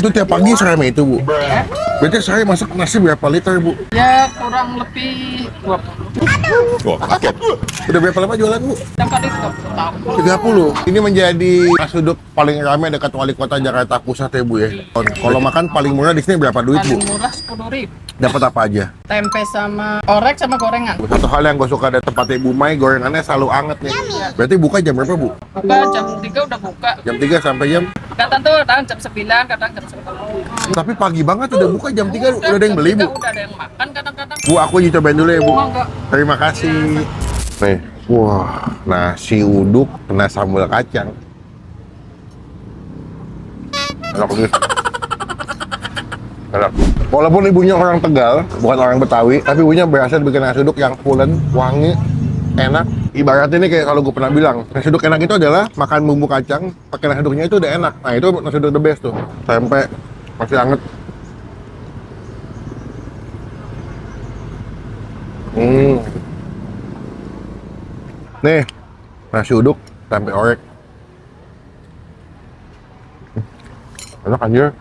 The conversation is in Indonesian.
Itu tiap pagi serame itu, Bu. Berarti saya masak nasi berapa liter, Bu? Ya kurang lebih 20. Wah, paket. Udah berapa lama jualan, Bu? Yang kali 20 tahun. 30. Ini menjadi nasi uduk paling ramai dekat wali kota Jakarta Pusat ya, Bu ya. Kalau makan paling murah di sini berapa duit, Bu? Paling murah 10.000. Dapat apa aja? Tempe sama orek sama gorengan. Satu hal yang gue suka dari tempat Ibu Mai, gorengannya selalu anget nih. Berarti buka jam berapa, Bu? Buka jam 3 udah buka. Jam 3 sampai jam? Kadang tuh kadang jam 9, kadang jam 10. Tapi pagi banget udah buka jam 3, udah ada yang beli, Bu. Udah ada yang makan kadang-kadang. Bu, aku cobain dulu ya, Bu. Monggo. Terima kasih. Nih, wah, nasi uduk kena sambal kacang. Enak nih. Enak. Walaupun ibunya orang Tegal, bukan orang Betawi, tapi ibunya berhasil bikin nasi uduk yang pulen, wangi, enak. Ibaratnya ini kayak kalau gue pernah bilang, nasi uduk enak itu adalah makan bumbu kacang, pakai nasi uduknya itu udah enak. Nah, itu nasi uduk the best tuh. Tempe masih anget. Nih, nasi uduk, tempe orek. Enak anjir.